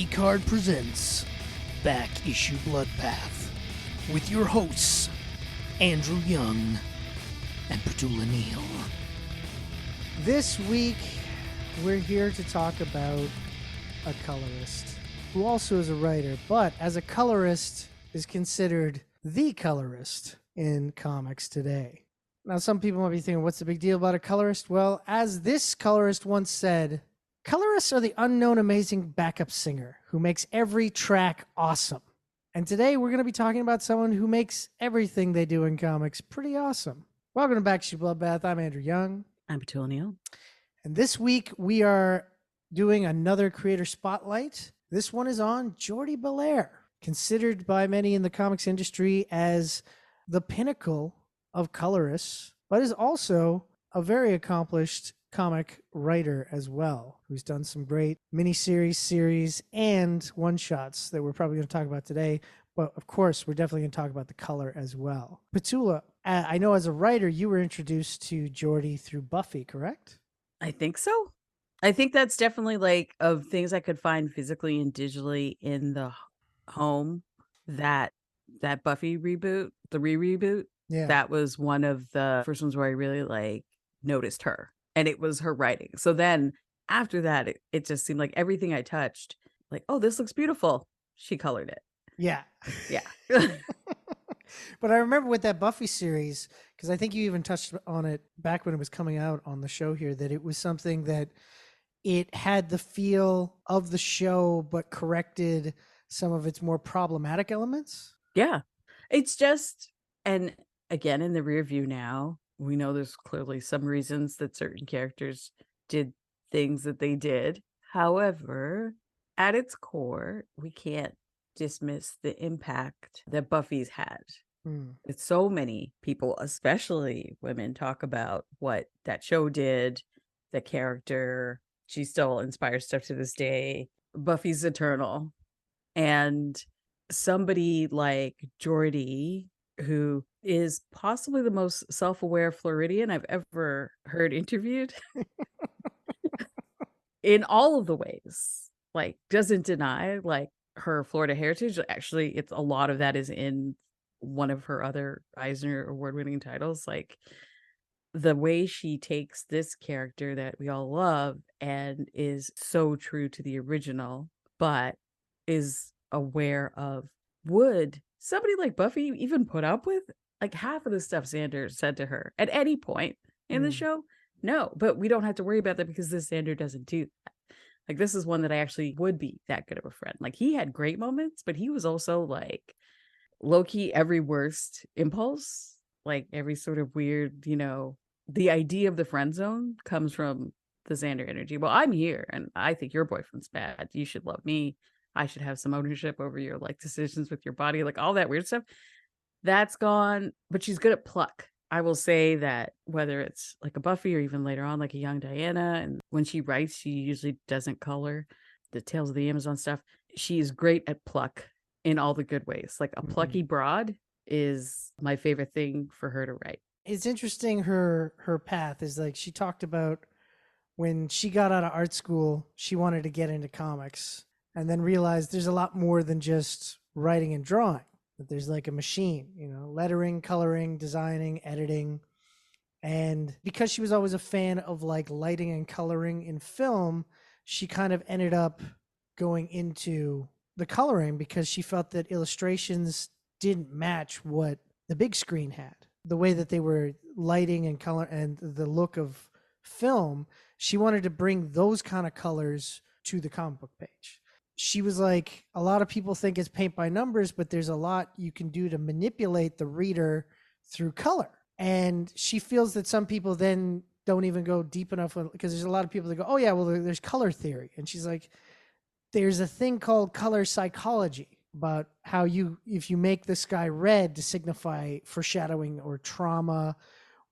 V-Card presents Back Issue Bloodbath with your hosts, Andrew Young and Petula Neal. This week, we're here to talk about a colorist who also is a writer, but as a colorist is considered the colorist in comics today. Now, some people might be thinking, what's the big deal about a colorist? Well, as this colorist once said, colorists are the unknown amazing backup singer who makes every track awesome. And today we're going to be talking about someone who makes everything they do in comics pretty awesome. Welcome to Back Issue Bloodbath. I'm Andrew Young. I'm Petula Neal. And this week we are doing another creator spotlight. This one is on Jordie Bellaire, considered by many in the comics industry as the pinnacle of colorists, but is also a very accomplished comic writer as well, who's done some great miniseries, series, and one-shots that we're probably going to talk about today. But of course, we're definitely going to talk about the color as well. Petula, I know as a writer, you were introduced to Jordie through Buffy, correct? I think so. I think that's definitely like of things I could find physically and digitally in the home. That Buffy reboot, the re-reboot, Yeah. that was one of the first ones where I really like noticed her. And it was her writing. So then after that, it just seemed like everything I touched, like, oh, this looks beautiful. She colored it. Yeah. Yeah. But I remember with that Buffy series, because I think you even touched on it back when it was coming out on the show here, that it was something that it had the feel of the show, but corrected some of its more problematic elements. Yeah. It's just, and again, in the rear view now, we know there's clearly some reasons that certain characters did things that they did. However, at its core, we can't dismiss the impact that Buffy's had. It's so many people, especially women, talk about what that show did, the character. She still inspires stuff to this day. Buffy's eternal. And somebody like Jordie, who is possibly the most self-aware Floridian I've ever heard interviewed in all of the ways, like doesn't deny like her Florida heritage. Actually, it's a lot of that is in one of her other Eisner award-winning titles. Like the way she takes this character that we all love and is so true to the original, but is aware of, would somebody like Buffy even put up with like half of the stuff Xander said to her at any point in the show? No, but we don't have to worry about that because this Xander doesn't do that. Like this is one that I actually would be that good of a friend. Like he had great moments, but he was also like low-key every worst impulse, like every sort of weird, the idea of the friend zone comes from the Xander energy. Well, I'm here and I think your boyfriend's bad. You should love me. I should have some ownership over your like decisions with your body, like all that weird stuff. That's gone, but she's good at pluck. I will say that whether it's like a Buffy or even later on, like a young Diana, and when she writes, she usually doesn't color the Tales of the Amazon stuff. She's great at pluck in all the good ways. Like a plucky broad is my favorite thing for her to write. It's interesting her path is like she talked about when she got out of art school, she wanted to get into comics and then realized there's a lot more than just writing and drawing, that there's like a machine, lettering, coloring, designing, editing. And because she was always a fan of like lighting and coloring in film, she kind of ended up going into the coloring because she felt that illustrations didn't match what the big screen had. The way that they were lighting and color and the look of film, she wanted to bring those kind of colors to the comic book page. She was like, a lot of people think it's paint by numbers, but there's a lot you can do to manipulate the reader through color. And she feels that some people then don't even go deep enough because there's a lot of people that go, oh yeah, well, there's color theory. And she's like, there's a thing called color psychology about how if you make the sky red to signify foreshadowing or trauma,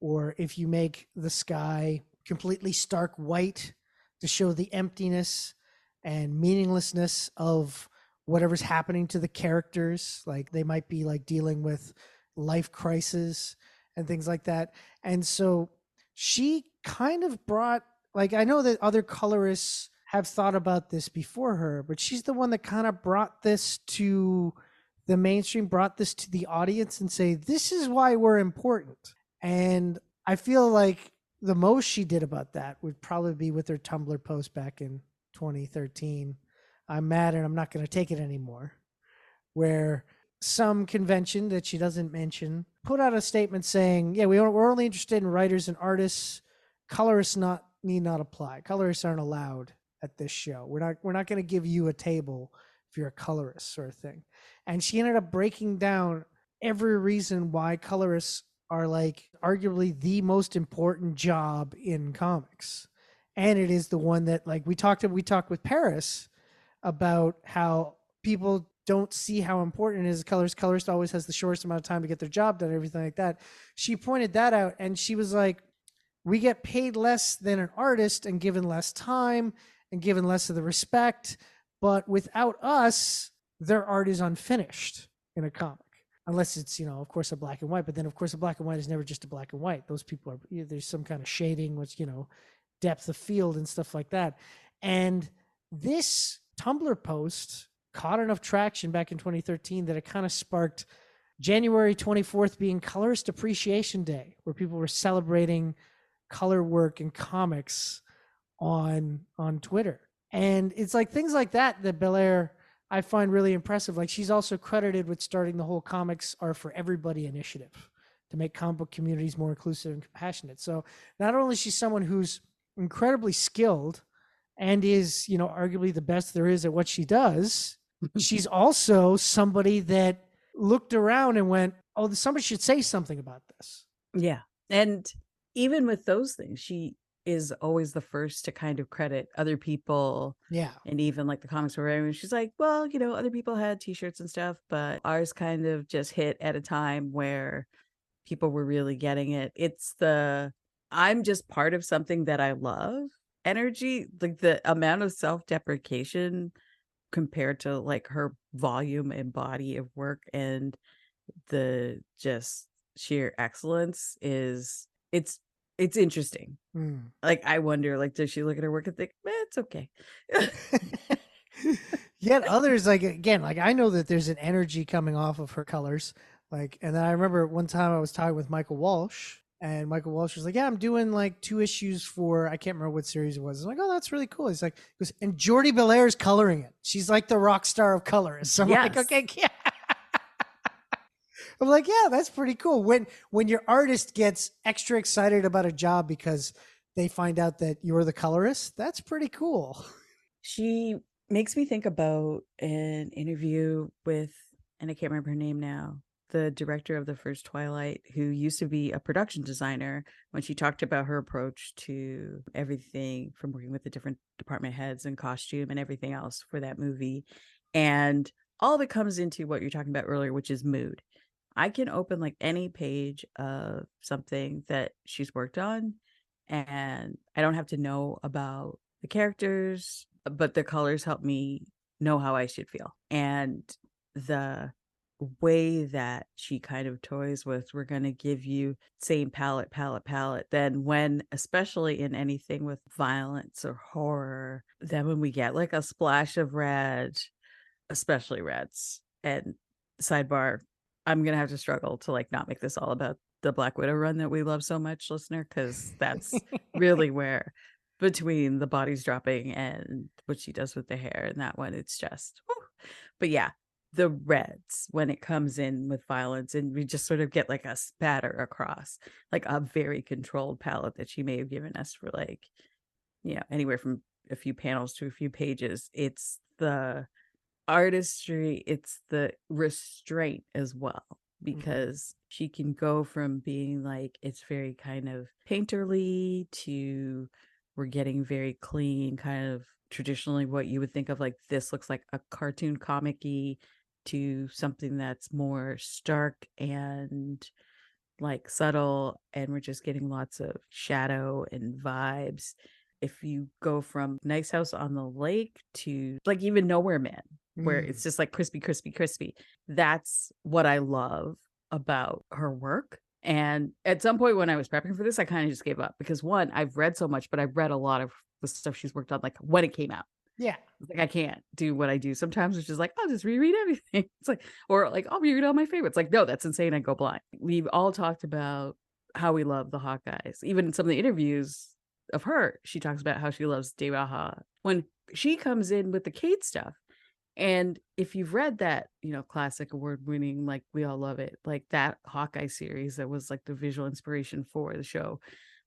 or if you make the sky completely stark white to show the emptiness and meaninglessness of whatever's happening to the characters, like they might be like dealing with life crisis and things like that. And so she kind of brought, like, I know that other colorists have thought about this before her, but she's the one that kind of brought this to the mainstream, brought this to the audience and say, this is why we're important. And I feel like the most she did about that would probably be with her Tumblr post back in 2013. I'm mad and I'm not going to take it anymore, where some convention that she doesn't mention put out a statement saying, yeah, we're only interested in writers and artists. Colorists need not apply. Colorists aren't allowed at this show. We're not going to give you a table if you're a colorist, sort of thing. And she ended up breaking down every reason why colorists are like arguably the most important job in comics. And it is the one that, like, we talked with Paris about how people don't see how important it is. Colorist always has the shortest amount of time to get their job done, everything like that. She pointed that out, and she was like, we get paid less than an artist and given less time and given less of the respect, but without us, their art is unfinished in a comic. Unless it's, of course, a black and white, but then of course a black and white is never just a black and white. Those people are, there's some kind of shading, which, depth of field and stuff like that. And this Tumblr post caught enough traction back in 2013 that it kind of sparked January 24th being Colorist Appreciation Day, where people were celebrating color work in comics on Twitter. And it's like things like that Bellaire, I find really impressive. Like, she's also credited with starting the whole Comics Are For Everybody initiative to make comic book communities more inclusive and compassionate. So not only is she someone who's incredibly skilled and is, arguably the best there is at what she does, she's also somebody that looked around and went, oh, somebody should say something about this. Yeah. And even with those things, she is always the first to kind of credit other people. Yeah. And even like the comics were wearing, she's like, well, other people had t-shirts and stuff, but ours kind of just hit at a time where people were really getting it. It's I'm just part of something that I love energy, like the amount of self-deprecation compared to like her volume and body of work and the just sheer excellence it's interesting. Like, I wonder, like, does she look at her work and think, it's okay? Yet others, like, again, like, I know that there's an energy coming off of her colors. Like, and then I remember one time I was talking with Michael Walsh, and Michael Walsh was like, yeah, I'm doing like 2 issues for, I can't remember what series it was. I'm like, oh, that's really cool. He's like, and Jordie Bellaire is coloring it. She's like the rock star of colorists. So I'm like, okay, yeah. I'm like, yeah, that's pretty cool. When your artist gets extra excited about a job because they find out that you're the colorist, that's pretty cool. She makes me think about an interview with, and I can't remember her name now, the director of the first Twilight, who used to be a production designer, when she talked about her approach to everything from working with the different department heads and costume and everything else for that movie. And all of it comes into what you're talking about earlier, which is mood. I can open like any page of something that she's worked on, and I don't have to know about the characters, but the colors help me know how I should feel. And the way that she kind of toys with, we're going to give you same palette, then when, especially in anything with violence or horror, then when we get like a splash of red, especially reds, and sidebar, I'm going to have to struggle to like not make this all about the Black Widow run that we love so much, listener, because that's really where, between the bodies dropping and what she does with the hair and that one, it's just, whew. But yeah, the reds, when it comes in with violence and we just sort of get like a spatter across, like a very controlled palette that she may have given us for like, anywhere from a few panels to a few pages. It's the artistry, it's the restraint as well, because she can go from being like, it's very kind of painterly to we're getting very clean, kind of traditionally what you would think of like, this looks like a cartoon comic-y, to something that's more stark and like subtle, and we're just getting lots of shadow and vibes. If you go from Nice House on the Lake to like even Nowhere Man, where it's just like crispy, that's what I love about her work. And at some point when I was prepping for this, I kind of just gave up because one, I've read so much, but I've read a lot of the stuff she's worked on, like when it came out. Yeah. It's like I can't do what I do sometimes, which is like, I'll just reread everything. It's like, or like, I'll reread all my favorites. Like, no, that's insane. I go blind. We've all talked about how we love the Hawkeyes. Even in some of the interviews of her, she talks about how she loves De Baja. When she comes in with the Kate stuff, and if you've read that, classic award-winning, like we all love it, like that Hawkeye series that was like the visual inspiration for the show,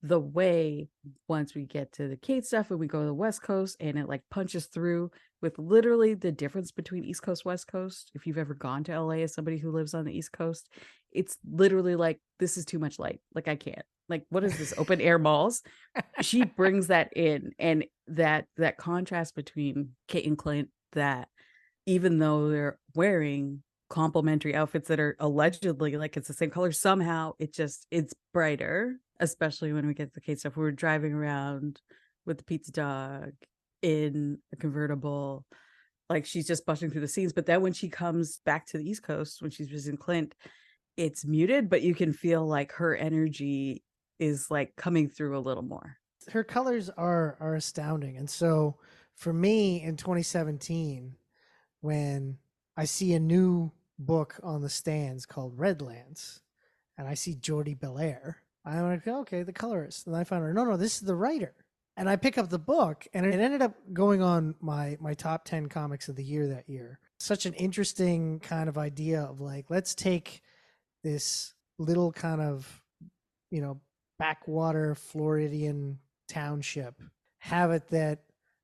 the way once we get to the Kate stuff and we go to the West Coast and it like punches through with literally the difference between East Coast, West Coast. If you've ever gone to LA as somebody who lives on the East Coast, it's literally like, this is too much light. Like I can't. Like, what is this? Open air malls? She brings that in, and that contrast between Kate and Clint, that even though they're wearing complementary outfits that are allegedly like it's the same color, somehow it's brighter, especially when we get to the Kate stuff. We were driving around with the pizza dog in a convertible, like she's just busting through the scenes. But then when she comes back to the East Coast, when she's visiting Clint, it's muted, but you can feel like her energy is like coming through a little more. Her colors are astounding. And so for me in 2017, when I see a new book on the stands called Redlands and I see Jordie Bellaire, I'm like, okay, the colorist. And I found her, no, this is the writer. And I pick up the book, and it ended up going on my top 10 comics of the year that year. Such an interesting kind of idea of like, let's take this little kind of, backwater Floridian township, have it that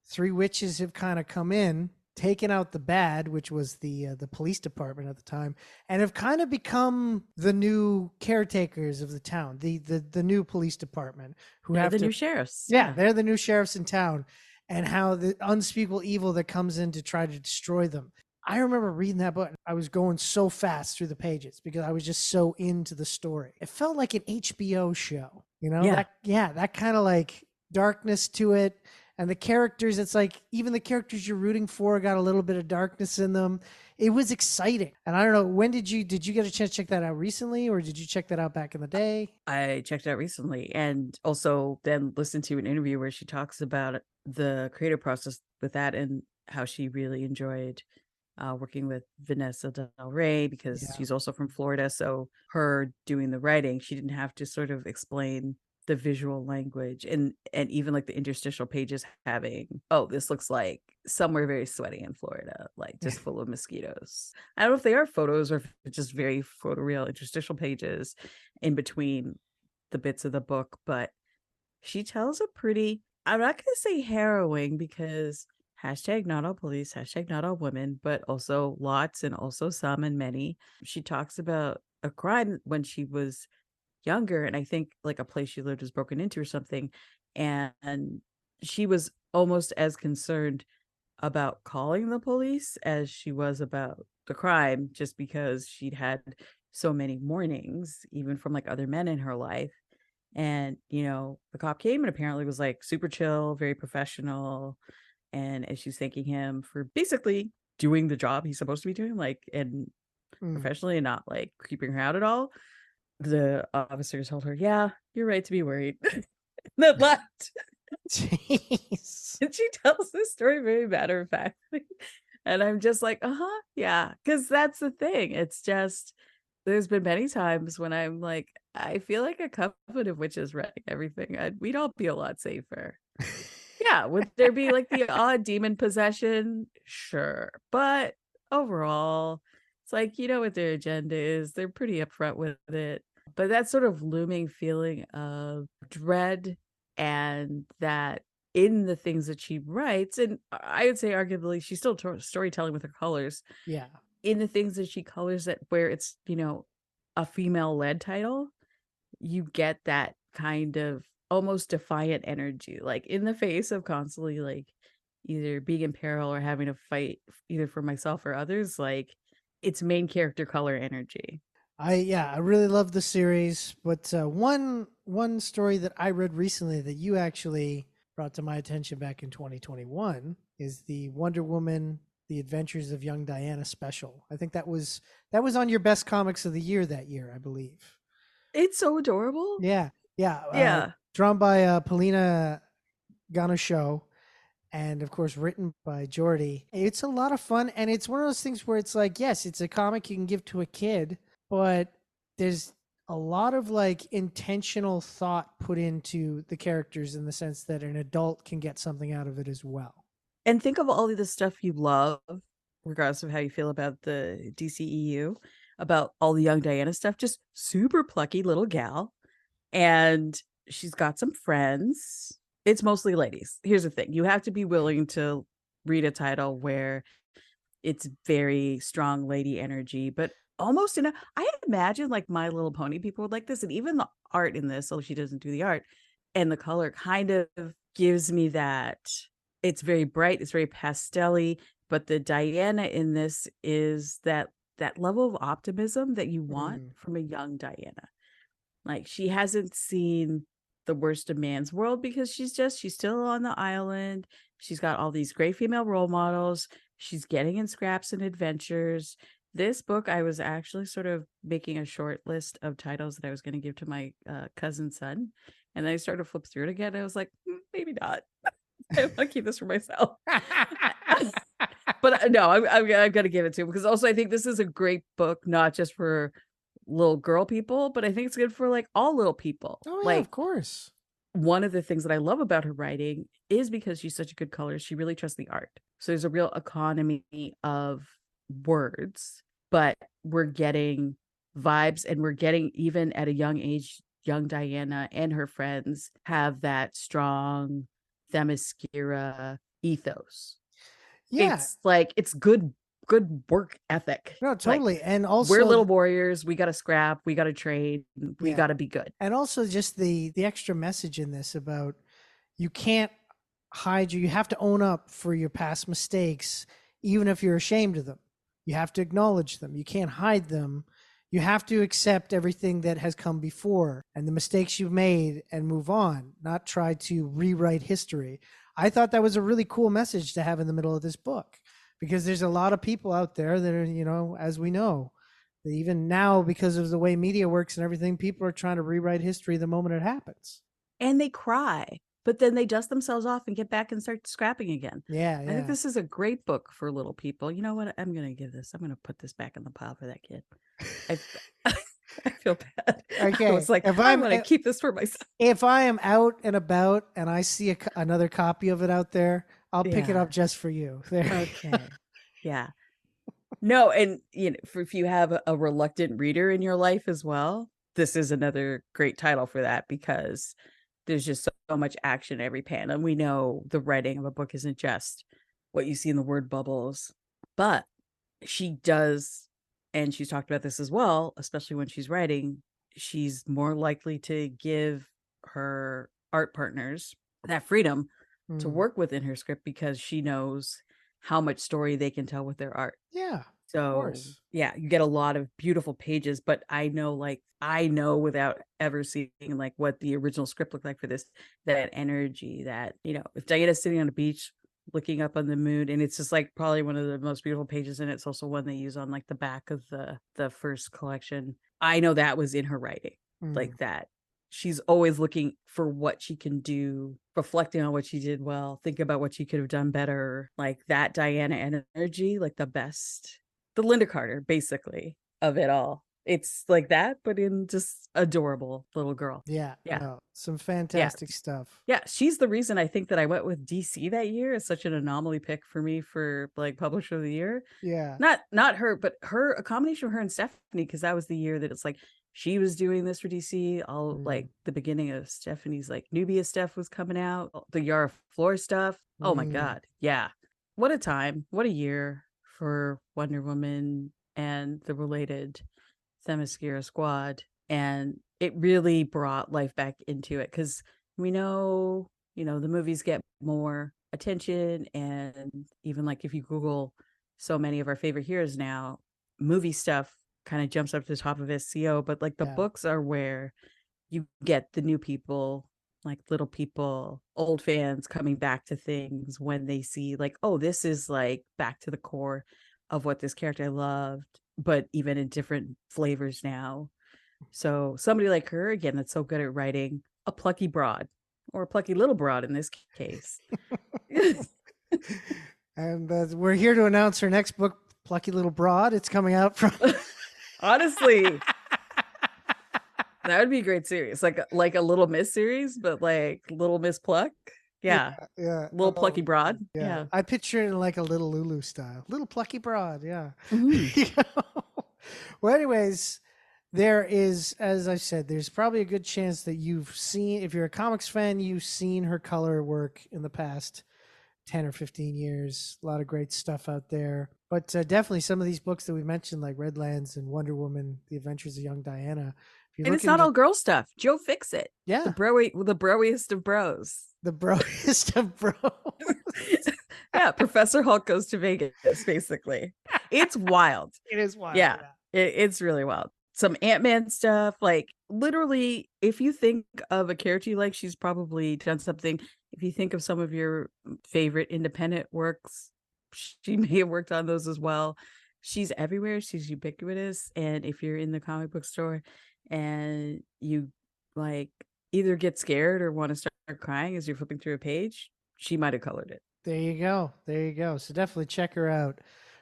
three witches have kind of come in, taken out the bad, which was the police department at the time, and have kind of become the new caretakers of the town, the new police department, who they're have the new sheriffs. Yeah, they're the new sheriffs in town, and how the unspeakable evil that comes in to try to destroy them. I remember reading that book. I was going so fast through the pages because I was just so into the story. It felt like an HBO show, that kind of like darkness to it. And the characters, it's like even the characters you're rooting for got a little bit of darkness in them. It was exciting. And I don't know, when did you get a chance to check that out recently, or did you check that out back in the day? I checked it out recently, and also then listened to an interview where she talks about the creative process with that and how she really enjoyed working with Vanessa Del Rey, because she's also from Florida. So her doing the writing, she didn't have to sort of explain the visual language, and even like the interstitial pages having, oh, this looks like somewhere very sweaty in Florida, like just full of mosquitoes. I don't know if they are photos or if it's just very photoreal interstitial pages in between the bits of the book. But she tells a pretty, I'm not going to say harrowing, because hashtag not all police, hashtag not all women, but also lots and also some and many. She talks about a crime when she was younger, and I think like a place she lived was broken into or something, and she was almost as concerned about calling the police as she was about the crime, just because she'd had so many warnings even from like other men in her life. And the cop came and apparently was like super chill, very professional, and she's thanking him for basically doing the job he's supposed to be doing, like, and professionally, and not like creeping her out at all. The officer told her, yeah, you're right to be worried. And then left. Jeez. And she tells this story very matter of factly. And I'm just like, yeah. Because that's the thing. It's just, there's been many times when I'm like, I feel like a coven of witches running everything. We'd all be a lot safer. Yeah. Would there be like the odd demon possession? Sure. But overall, it's like, what their agenda is. They're pretty upfront with it. But that sort of looming feeling of dread, and that in the things that she writes, and I would say arguably she's still storytelling with her colors. Yeah. In the things that she colors, that where it's, a female led title, you get that kind of almost defiant energy, like in the face of constantly like either being in peril or having to fight either for myself or others. Like, it's main character color energy. I really love the series, but one story that I read recently that you actually brought to my attention back in 2021 is the Wonder Woman: The Adventures of Young Diana special. I think that was on your best comics of the year that year, I believe. It's so adorable. Yeah, yeah. Yeah. Drawn by Polina Ganesho, and of course written by Jordie. It's a lot of fun, and it's one of those things where it's like, yes, it's a comic you can give to a kid, but there's a lot of like intentional thought put into the characters in the sense that an adult can get something out of it as well. And think of all of the stuff you love, regardless of how you feel about the DCEU, about all the young Diana stuff, just super plucky little gal. And she's got some friends. It's mostly ladies. Here's the thing. You have to be willing to read a title where it's very strong lady energy, but almost in a, I imagine like My Little Pony people would like this. And even the art in this, although she doesn't do the art, and the color kind of gives me that. It's very bright, it's very pastel-y, but the Diana in this is that level of optimism that you want from a young Diana. Like, she hasn't seen the worst of man's world because she's still on the island. She's got all these great female role models. She's getting in scraps and adventures. This book, I was actually sort of making a short list of titles that I was going to give to my cousin's son. And then I started to flip through it again. And I was like, maybe not. I want to keep this for myself. But no, I've got to give it to him, because also I think this is a great book, not just for little girl people, but I think it's good for like all little people. Oh, yeah, like, of course. One of the things that I love about her writing is because she's such a good colorist, she really trusts the art. So there's a real economy of words, but we're getting vibes, and we're getting, even at a young age, young Diana and her friends have that strong Themyscira ethos. Yeah. It's like, it's good work ethic. No, totally. Like, and also, we're little warriors. We got to scrap. We got to trade. We Yeah. got to be good. And also just the extra message in this about you can't hide you have to own up for your past mistakes, even if you're ashamed of them. You have to acknowledge them. You can't hide them. You have to accept everything that has come before and the mistakes you've made and move on, not try to rewrite history. I thought that was a really cool message to have in the middle of this book, because there's a lot of people out there that are, as we know, that even now, because of the way media works and everything, people are trying to rewrite history the moment it happens. And they cry, but then they dust themselves off and get back and start scrapping again. Yeah. I think this is a great book for little people. You know what? I'm going to put this back in the pile for that kid. I feel bad. Okay. I was like, I'm going to keep this for myself. If I am out and about and I see another copy of it out there, I'll pick it up just for you. Okay. Yeah. No, and if you have a reluctant reader in your life as well, this is another great title for that, because there's just so much action every pan. And we know the writing of a book isn't just what you see in the word bubbles, but she does, and she's talked about this as well, especially when she's writing, she's more likely to give her art partners that freedom to work within her script, because she knows how much story they can tell with their art. Yeah. So, of course. Yeah, you get a lot of beautiful pages, but I know without ever seeing like what the original script looked like for this, that energy, that, if Diana's sitting on a beach looking up on the moon, and it's just like probably one of the most beautiful pages, and it's also one they use on like the back of the first collection. I know that was in her writing, like that. She's always looking for what she can do, reflecting on what she did well, think about what she could have done better. Like that Diana energy, like the best, the Linda Carter, basically, of it all. It's like that, but in just adorable little girl. Yeah. Yeah. No, some fantastic stuff. Yeah. She's the reason I think that I went with DC that year. It's such an anomaly pick for me for like publisher of the year. Yeah. Not her, but a combination of her and Stephanie, because that was the year that it's like, she was doing this for DC. Like the beginning of Stephanie's like Nubia stuff was coming out, the Yara Flor stuff. Oh my God. Yeah. What a time. What a year for Wonder Woman and the related Themyscira squad. And it really brought life back into it, because we know, the movies get more attention. And even like if you Google so many of our favorite heroes now, movie stuff kind of jumps up to the top of SEO, but like the books are where you get the new people, like little people, old fans coming back to things when they see like, oh, this is like back to the core of what this character I loved, but even in different flavors now. So somebody like her, again, that's so good at writing a plucky broad, or a plucky little broad in this case. And we're here to announce her next book, Plucky Little Broad. It's coming out from. Honestly, that would be a great series, like a Little Miss series, but like Little Miss Pluck. Yeah. Little plucky broad. Yeah. I picture it in like a Little Lulu style. Little plucky broad. Yeah. Mhm. Well, anyways, there is, as I said, there's probably a good chance that you've seen, if you're a comics fan, you've seen her color work in the past 10 or 15 years. A lot of great stuff out there. But definitely some of these books that we mentioned, like Redlands and Wonder Woman, The Adventures of Young Diana. If And it's not all girl stuff. Joe Fix-It. Yeah. The broiest of bros. The broiest of bros. Yeah. Professor Hulk goes to Vegas, basically. It's wild. It is wild. Yeah. It's really wild. Some Ant-Man stuff. Like, literally, if you think of a character you like, she's probably done something. If you think of some of your favorite independent works, she may have worked on those as well. She's everywhere. She's ubiquitous. And if you're in the comic book store and you like either get scared or want to start crying as you're flipping through a page, she might have colored it. There you go. There you go. So definitely check her out.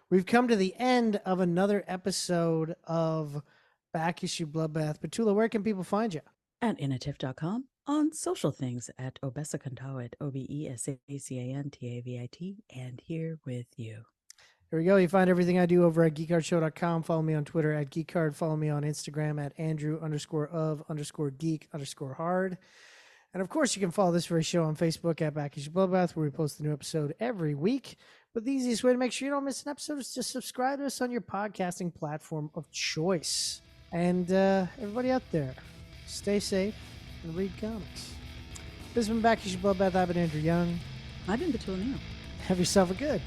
We've come to the end of another episode of Back Issue Bloodbath. Petula, where can people find you? At inatif.com, on social things at Obesacantavit, OBESACANTAVIT, and here with you. There we go. You find everything I do over at geekcardshow.com. Follow me on Twitter at geekcard. Follow me on Instagram at Andrew_of_geek_hard. And of course, you can follow this very show on Facebook at Back Issue Bloodbath, where we post a new episode every week. But the easiest way to make sure you don't miss an episode is just subscribe to us on your podcasting platform of choice. And everybody out there, stay safe and read comics. This has been Back Issue Bloodbath. I've been Andrew Young. I've been Petula Neal. Have yourself a good